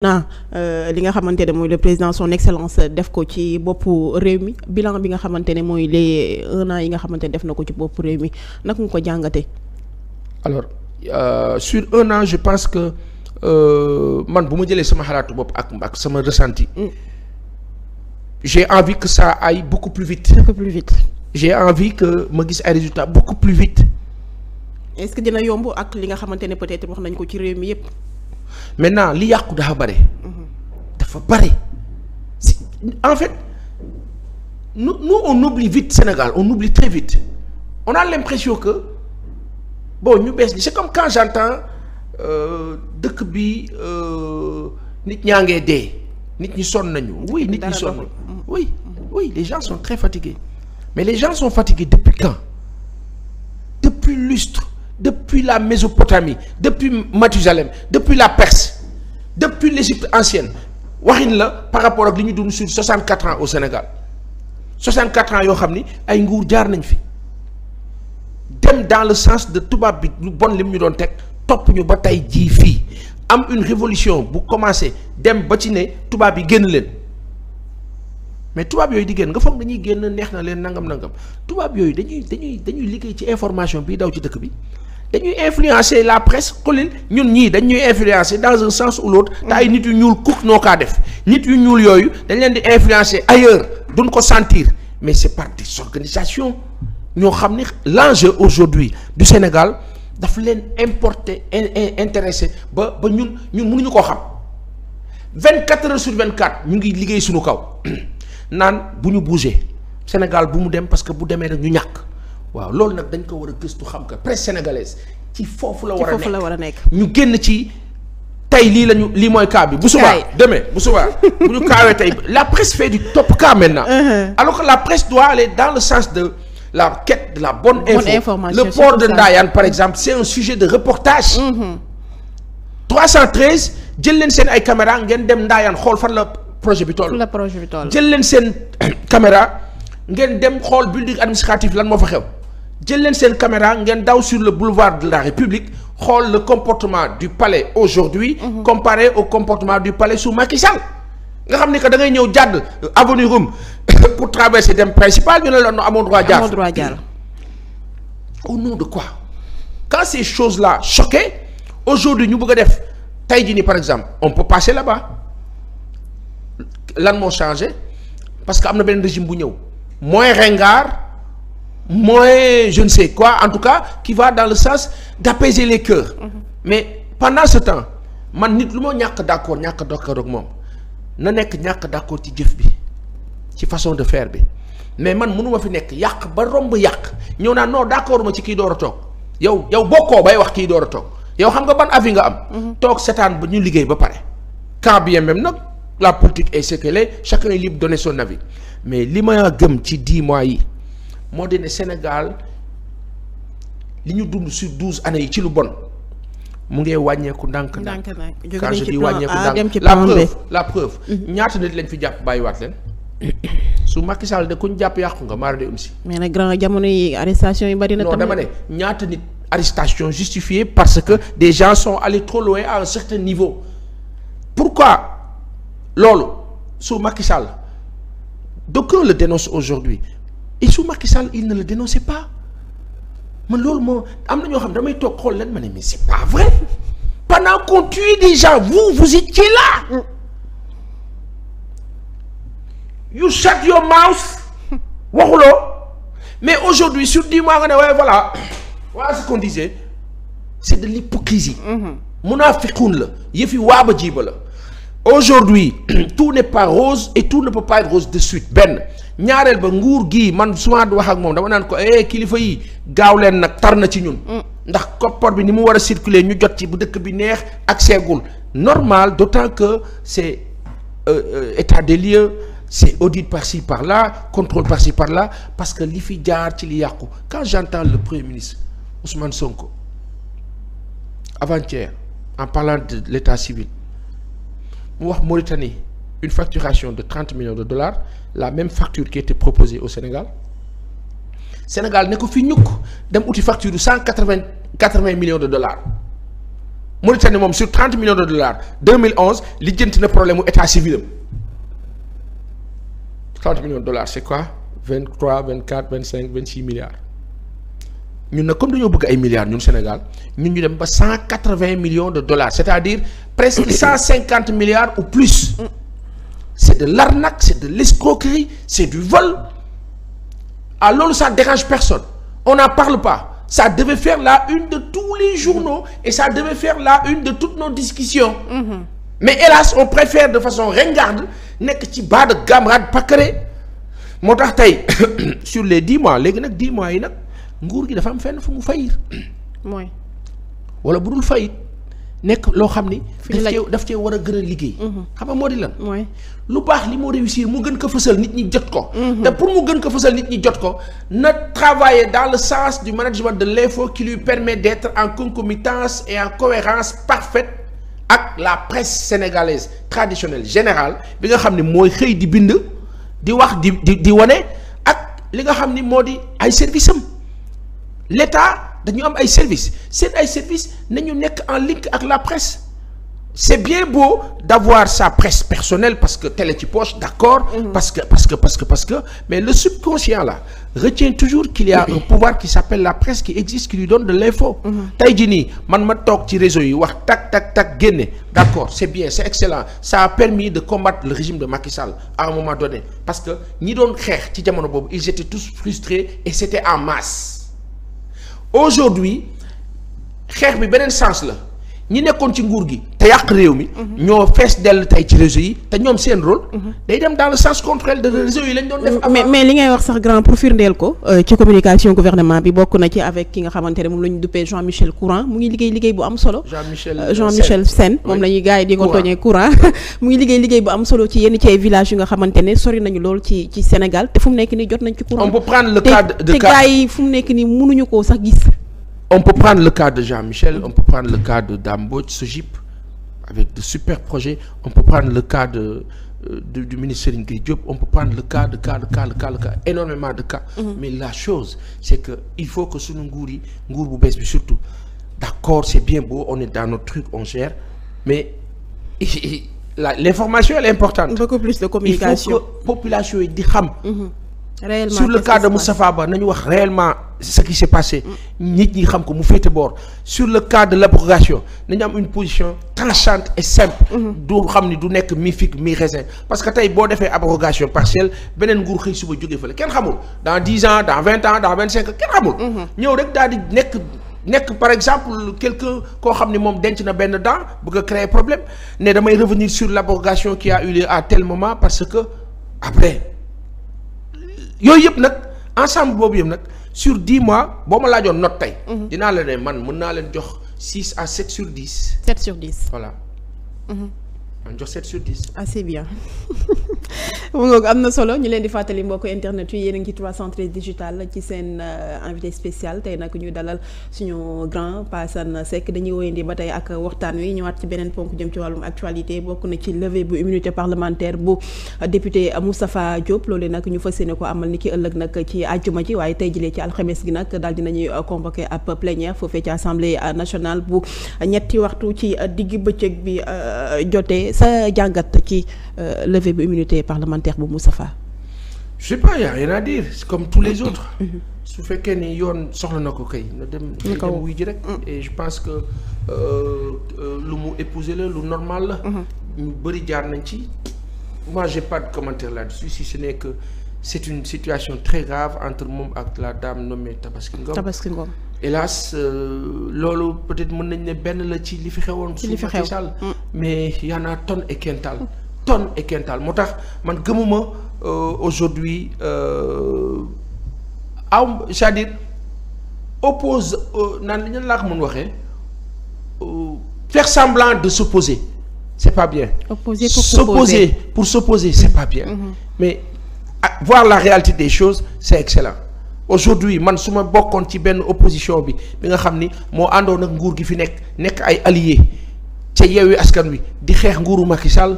li nga xamante ne mooy le président son excellence def ko ci boppu réew mi bilan bi nga xamante ne mooy les 1 an yi nga xamante ne def na ko ci boppu réew mi naka nga ko jàngatee. alors sur 1 an je pense que man bu ma jëlee sama xalaatu bopp ak sama ressenti. J'ai envie que ça aille beaucoup plus vite. Beaucoup plus vite. J'ai envie que ma gis ay résultats beaucoup plus vite. Est-ce que dina yomb ak li nga xamante ne peut-être wax nañ ko ci réew mi yépp. Maintenant li yàqu dafa bare. dafa bare. En fait nous on oublie vite Sénégal, on oublie très vite. On a l'impression que bon ñu bees bi c'est comme quand j'entends dëkk bi nit ñaa ngee dee nit ñi sonn nañu. Oui nit ñi sonn. Oui les gens sont très fatigués. Mais les gens sont fatigués depuis quand? Depuis lustre. Depuis la Mésopotamie, depuis Mathusalem, depuis la Perse, depuis l'Égypte ancienne waxin la par rapport ak li ñu dund sur 64 ans au Sénégal 64 ans yoo xam ni ay nguur jaar nañ fi dem dans le sens de tubaab bi lu bon lim ñu doon teg topp ñu ba tey jii fii am une révolution bu commencé dem ba ci ne tubaab yi génn leen mais tubaab yooyu di génn nga foog dañuy génn neex na leen nangam tubaab yooyu dañuy liggéey ci information bi daw ci dëkk bi. dañuy influencer la presse xulil ñun ñii dañuy influencer dans un sens ou l'autre te ay nit yu ñuul cook noo kaa def nit yu ñuul yooyu dañ leen di influencer ailleurs duñ ko sentir mais c'est par des organisations ñoo xam ni l'enjeu aujourd'hui du Sénégal daf leen importer intéressé ba ñun mënuñu koo xam 24 heures sur 24 ñu ngi liggéey suñu kaw naan bu ñu bouger Sénégal bu mu dem parce que bu demee rek ñu ñàkk waaw loolu nag dañ ko war a gëstu xam que presse sénégalaise ci foofu la war a nekk ñu génn ci tey lii mooy cas bi bu subaa demee bu subaa bu ñu kaawee tey la presse fait du top cas maintenant alors que la presse doit aller dans le sens de la quête de la bonne information. Le port de Ndayane par exemple c'est un sujet de reportage 313 jël leen seen ay caméra ngeen dem Ndayane xool fan la projet bi toll jël leen seen caméra ngeen dem xool building administratif lan moo fa xew jël leen seen caméra ngeen daw sur le boulevard de la République xool le comportement du palais aujourd'hui comparé au comportement du palais sous Macky Sall nga xam ni que da ngay ñëw jàdd avenue Roume pour traverser dem principal ñu ne la no amoon droit jaar au nom de quoi quand ces choses là choquent aujourd'hui ñu bëgg a def tey jii nii par exemple on peut passer là-bas lan moo changé parce que am na benn régime bu ñëw moins ringard moins je ne sais quoi en tout cas qui va dans le sens d'apaiser les cœurs mais pendant ce temps man nit lu ma ñàkk d'accord ak moom na nekk ñàkk d'accord ci jëf bi ci façon de faire bi mais man mënuma fi nekk yàq ba romb yàq ñëw naa non d'accord ma ci kii door a toog yow bokkoo bay wax kii door a toog yow xam nga ban avis nga am toog setaan ba ñu liggéey ba pare quand bien même nag la politique est ce qu'elle est chacun est libre de donner son avis mais li ma gëm ci 10 mois yi moo di ne Sénégal li ñu dund sur 12 années yi ci lu bon mu ngee wàññeeku ndànk quand je dis wàññeeku ndànk la preuve ñaata nit lañ fi jàpp bàyyiwaat leen su Macky Sall de ku ñu jàpp yàqu nga maara de si mais nag grand jamono yi arrestation yi bari na non dama ne ñaata nit arrestation justifiée parce que des gens sont allés trop loin à un certain niveau pourquoi loolu su Macky Sall d'aucuns le dénoncent aujourd'hui et sous Macky Sall il ne le dénonçait pas man loolu moo am na ñoo xam damay toog xool leen ma ne mais c'est pas vrai pendant qu'on tue des gens vous étiez là you shut your mouth waxuloo mais aujourd'hui sur 10 mois nga ne waaye voilà ce qu'on disait c'est de l'hypocrisie munaafiqun la yëfi waaba jiiba la aujourd'hui tout n'est pas rose et tout ne peut pas être rose de suite benn ñaareel ba nguur gii man souvent di wax ak moom dama naan ko kilifa yi gaaw leen nag tar na ci ñun ndax koppar bi ni mu war a circuler ñu jot ci bu dëkk bi neex ak seegul normal d'autant que c'est état des lieux c'est audit par-ci par-là contrôle par-ci par-là parce que li fi jaar ci li yàqu quand j'entends le premier ministre Ousmane Sonko avant-hier en parlant de l'état civil mu wax Mauritanie une facturation de 30 millions de dollars la même facture qui était proposée au Sénégal ne ko fi ñukk dem uti facture de 180 millions de dollars Mauritanie moom sur 30 millions de dollars 2011 lijjanti na problème mu état civil am 30 millions de dollars c'est quoi 23 24 25 26 milliards ñun nag comme dañoo bëgg ay milliards ñun Sénégal ñun ñu dem ba 180 millions de dollars c'est-à-dire presque 150 milliards ou plus c'est de l'arnaque c'est de l'escroquerie c'est du vol ah loolu ça dérange personne on n'en parle pas ça devait faire la une de tous les journaux et ça devait faire la une de toutes nos discussions mais hélas on préfère de façon ringarde nekk ci bas de gamme rad pacré moo tax tey sur les 10 mois léegi nag 10 mois yi nag nguur gi dafa am fenn fu mu fayir mooy wala bu dul fayit nekk loo xam ni daf cee war a gën a liggéey xam nga moo di lan mooy lu baax li moo réussir mu gën ko fësal nit ñi jot ko te pour mu gën ko fësal nit ñi jot ko na travailler dans le sens du management de l'info qui lui permet d'être en concomitance et en cohérence parfaite ak la presse sénégalaise traditionnelle générale bi nga xam ni mooy xëy di bind di wax di wane ak li nga xam ni moo di ay service am l'État dañu am ay services seen ay services nañu nekk en link ak la presse c'est bien beau d'avoir sa presse personnelle parce que télé ci poche d'accord parce que mais le subconscient là retient toujours qu'il y a un pouvoir qui s'appelle la presse qui existe qui lui donne de l'info tey jii nii man ma toog ci réseau yi wax tak génne d'accord c'est bien c'est excellent ça a permis de combattre le régime de Macky Sall à un moment donné parce que ñi doon xeex ci jamono boobu ils étaient tous frustrés et c'était en masse aujourd'hui xeex bi beneen sens la ñi nekkoon ci nguur gi te yàq réew mi ñoo fees dell tey ci réseau yi te ñoom seen rôle day dem dans le sens contraire de réseau yi lañ doon def mais li ngay wax sax grand pour firndeel ko ci communication gouvernement bi bokk na ci avec ki nga xamante ne moom la ñu duppee Jean-Michel Courant mu ngi liggéey bu am solo Jean-Michel Sène moom la ñuy gars yi di ko tooñee Courant mu ngi liggéey bu am solo ci yenn ci ay villages yu nga xamante ne sori nañu lool ci Sénégal te fu mu nekk nii jot nañ ci courant on peut prendre le cas de te gars yi fu mu nekk nii mënuñu koo sax gis. On peut prendre le cas de Jean-Michel, on peut prendre le cas de Dame Mbodj, Sogip, avec de super projets. On peut prendre le cas du ministre Serigne Gueye Diop, on peut prendre le cas, énormément de cas. Mais la chose, c'est que il faut que sunu nguur bu bees bi surtout, d'accord, c'est bien beau, on est dans notre truc, on gère, mais l'information elle est importante. Beaucoup plus de communication. Il faut que population yi di xam. Réellement, sur le cas de Moustapha Ba nañu wax réellement ce qui s'est passé nit ñi xam ko mu féete boor sur le cas de l'abrogation nañu am une position tranchante et simple du xam ni du nekk mi figue mi raisin parce que tey boo defee abrogation partielle beneen nguur xëy suba jógee fële kenn xamul dans 10 ans dans 20 ans dans 25 ans kenn xamul ñëw rek daal di nekk par exemple quelqu'un koo xam ni moom denc na benn dent bëgg a créer problème ne damay revenir sur l'abrogation qui a eu lieu à tel moment parce que après yooyu yëpp nag ensemble boobu yëpp nag sur 10 mois boo ma laajoon note tey dinaa la ne man mën naa leen jox 6 à 7 sur 10 7 sur 10 voilà man jox 7 sur 10 assez bien mu ngoog am na solo ñu leen di fàttali mbokku internet yi yéen a ngi ci 313 digital ci seen invité spécial tey nag ñu dalal suñu grand Pa Assane Seck dañuy woyandi ba tey ak waxtaan wi ñëwaat ci beneen ponk jëm ci wàllum actualité bokk na ci levée bu immunité parlementaire bu député Moustapha Diop loolu nag ñu fas yéene ko amal ni ki ëllëg nag ci àjjuma ji waaye tey jëlee ci alxames gi nag daal dinañuy convoqué ab plénière foofee ci assemblée nationale bu ñetti waxtu ci digg bëccëg bi jotee sa jàngat ci levée bu immunité parlementaire bu Moustapha. je sais pas y a rien à dire c'est comme tous les autres. su fekkee ni yoon soxla na ko kay na dem wuy ji rek. et je pense que lu mu épouser la lu normal la. ñu bëri jaar nañ ci. moi j'ai pas de commentaire là-dessus si ce n'est que c'est une situation très grave entre moom ak la dame nommée Tabaski Ngom. hélas loolu peut-être mën nañ ne benn la ci li fi xewoon. ci li fi xew Sall mais y en a tonnes et quintales. moo tax man gëmuma aujourd'hui c'est-à-dire oppose naan li ñu laa ko mën waxee faire semblant de s'opposer c'est pas bien. Opposer pour s'opposer c'est pas bien. Mais voir la réalité des choses c'est excellent. Aujourd'hui man su ma bokkoon ci benn opposition bi nga xam ni moo àndoon ak nguur gi fi nekk ay alliés ca Yewwi Askan Wi di xeex nguuru Macky Sall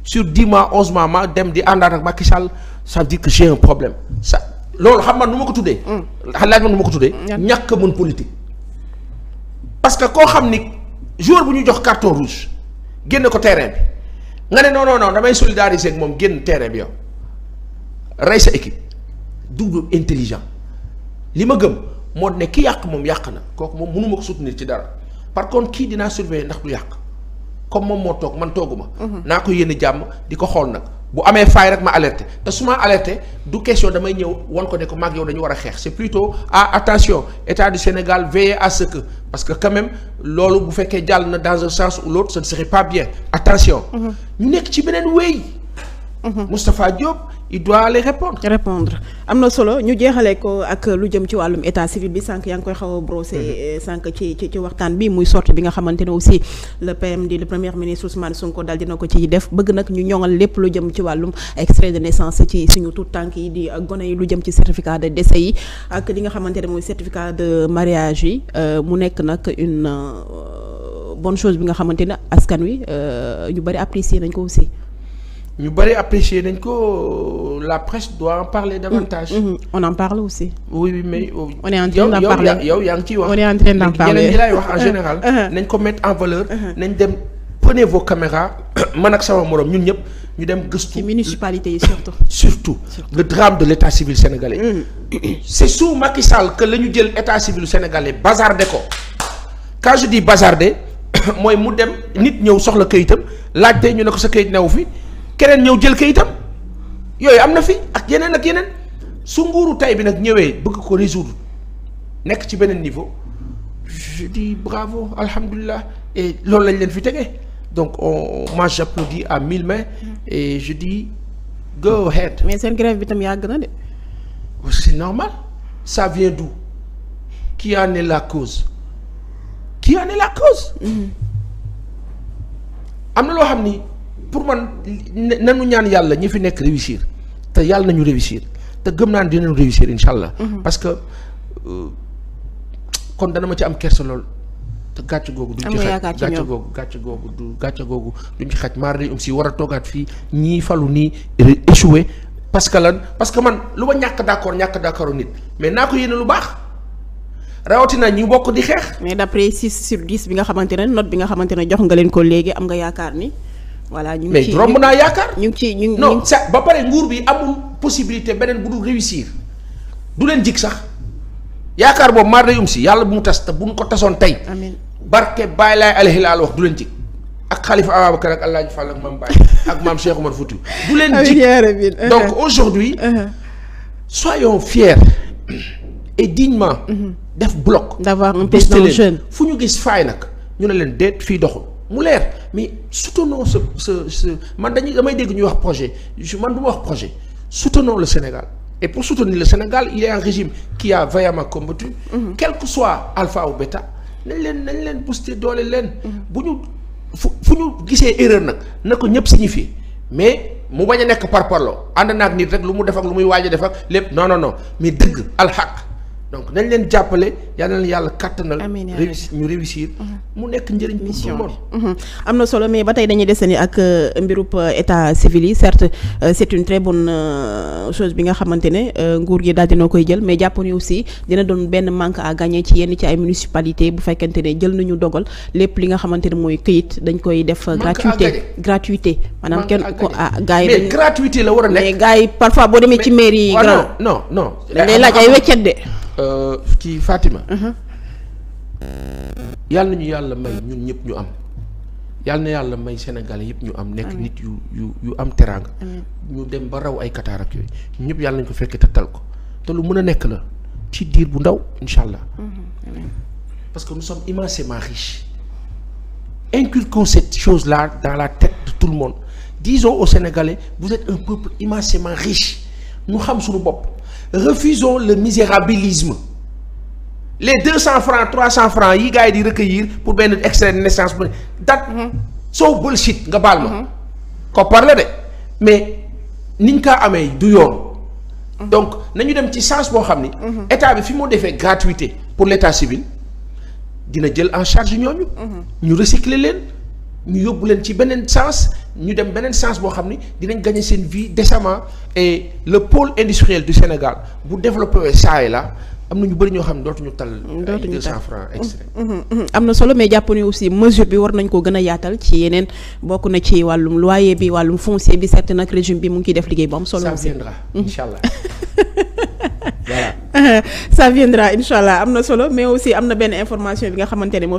sur 10 mois 11 mois ma dem di àndaat ak Macky Sall ça veut dire que j'ai un problème ça loolu xam man nu ma ko tuddee. laaj man nu ma ko tuddee. ñàkk mën politique. parce que koo xam ni joueur bu ñu jox carton rouge génn ko terrain bi nga ne non damay solidariser ak moom génn terrain bi yow rey sa équipe du intelligent li ma gëm moo ne ki yàq moom yàq na kooku moom mënuma ko soutenir ci dara par contre kii dinaa surveiller ndax du yàq comme moom moo toog man tooguma naa ko yéene jàmm di ko xool nag bu amee faay rek ma alerté te su ma alerté du question damay ñëw won ko ne ko maag yow dañu war a xeex c'est plutôt attention état du Sénégal veillez à ce que parce que quand même loolu bu fekkee jàll na dans un sens ou l'autre ça ne serait pas bien attention ñu nekk ci beneen wéy Moustapha Diop il doit aller répondre am na solo ñu jeexalee ko ak lu jëm ci wàllum état civil bi sànq yaa ngi koy xaw a brosser sànq ci waxtaan bi muy sortie bi nga xamante ne aussi le PM di le premier ministre Ousmane Sonko daal dina ko ci def bëgg nag ñu ñoŋal lépp lu jëm ci wàllum extrait de naissance ci suñu tout tànk yi di gone yi lu jëm ci certificat de décès yi ak li nga xamante ne mooy certificat de mariage yi mu nekk nag une bonne chose bi nga xamante ne askan wi ñu bari apprécier nañ ko aussi. ñu bëri apprécier nañ ko la presse doit en parler davantage. On en parle aussi. oui mais. on est en train d'en parler yow yaa ngi ciy wax. on est en train d'en parler yeneen ñi lay wax en général. nañ ko mettre en valeur. nañ dem prenez vos caméras man ak sama morom ñun ñëpp ñu dem gëstu. ci municipalité yi surtout. surtout le drame de l'état civil sénégalais. c'est sous Macky Sall que la ñu jël état civil sénégalais bazardé ko quand je dis bazardé mooy mu dem nit ñëw soxla kayitam laajte ñu ne ko sa kayit newu fi. keneen ñëw jël kayitam yooyu am na fi ak yeneen su nguuru tay bi nag ñëwee bëgg ko résoudre nekk ci beneen niveau je dis bravo alhamdulilah et loolu lañ leen fi tegee donc moi j'applaudis à 1000 mains et je dis go ahead. mais seen grève bi tam yàgg na de. c'est normal ça vient d'où qui en est la cause am na loo xam ni. pour man nanu ñaan yàlla ñi fi nekk réussir te yàlla nañu réussir te gëm naa ne dinañu réussir incha allah. parce que kon dana ma ci am kersa lool te gàcce googu. duñ ci xaj gàcce googu duñ ci xaj maar day si war a toogaat fii ñii falu nii échoué parce que parce que man lu ma ñàkk d'accord nit mais naa ko yéene lu baax rawatina ñu bokk di xeex. mais d'après 6/10 bi nga xamante ne note bi nga xamante ne jox nga leen ko léegi am nga yaakaar ni. voilà ñu ngi ci mais romb naa yaakaar. ñu ngi ci non ça ba pare nguur bi amul possibilité beneen bu dul réussir du leen jig sax yaakaar boobu maar day si yàlla bu mu tas te bu ñu ko tasoon tey. amiin barke Baye laay alayhi laal wax du leen jig ak Khalifa Ababacar ak El Hadj Fall ak Mame Baye ak Mame Cheikh Oumar Foutiyou du leen jig donc aujourd'hui soyons fiers et dignement def bloc. d'avoir un président jeune fu ñu gis faay nag ñu ne leen déet fii doxul. mu leer mais soutenons ce man damay dégg ñuy wax projet man du ma wax projet soutenons le Sénégal et pour soutenir le Sénégal il y a un régime qui a vaillamment combattu quel que soit alpha ou bêta nañ leen booster doole leen bu ñu fu ñu gisee erreur nag na ko ñëpp signifier mais mu bañ a nekk par parlo ànd naag nit rek lu mu def ak lu muy waaj a def ak lépp non mais dëgg alxaq donc nañ leen jàppale yal na yàlla kattanal. ñu réussir. mu nekk njëriñ pour tout le monde. am na solo mais ba tey dañuy desandi ak mbirub état civil yi certes c'est une très bonne chose bi nga xamante ne nguur gi daal dina koy jël mais jàpp ni aussi dina doon benn manque à gagner ci yenn ci ay municipalités bu fekkente ne jël nañu dogal lépp li nga xamante ne mooy këyit dañ koy def. gratuité maanaam kenn ko gars yi. mais gratuité la war a nekk. mais gars yi parfois boo demee ci mairie yi. non. day laaj ay weccet de. ci Fatima. yàlla nañu yàlla may ñun ñëpp ñu am yàlla na yàlla may Sénégalais yëpp ñu am. nekk nit yu am teraanga. ñu dem ba raw ay Qatar ak yooyu ñun ñëpp yàlla nañu ko fekkee te tal ko te lu mën a nekk la ci diir bu ndaw incha allah. parce que nous sommes immensément riches. Inculquons cette chose-là dans la tête de tout le monde disons aux Sénégalais vous êtes un peuple immensément riche ñu xam suñu bopp. refusons le misérabilisme les 200 francs 300 francs yi gars yi di recueillir pour benn extrait de naissance bu dat soo bullshit nga baal ma ko parle de mais niñ kaa amee du yoon donc nañu dem ci sens boo xam ni état bi fi mu defee gratuité pour l'état civil dina jël en charge ñooñu ñu recycler leen ñu yóbbu leen ci beneen sens ñu dem beneen sens boo xam ni dinañ gagner seen vie décemment et le pôle industriel du Sénégal bu développé saa yi la am na ñu bëri ñoo xam ne dootuñu tal. dootuñu 200 francs extrait. am na solo mais jàpp ni aussi mesure bi war nañ ko gën a yaatal ci yeneen bokk na ci wàllum loyer bi wàllum foncier bi certes nag régime bi mu ngi ciy def liggéey bu am solo. ça viendra incha allah. voilà. ça viendra incha allah am na solo mais aussi am na benn information bi nga xamante ne moo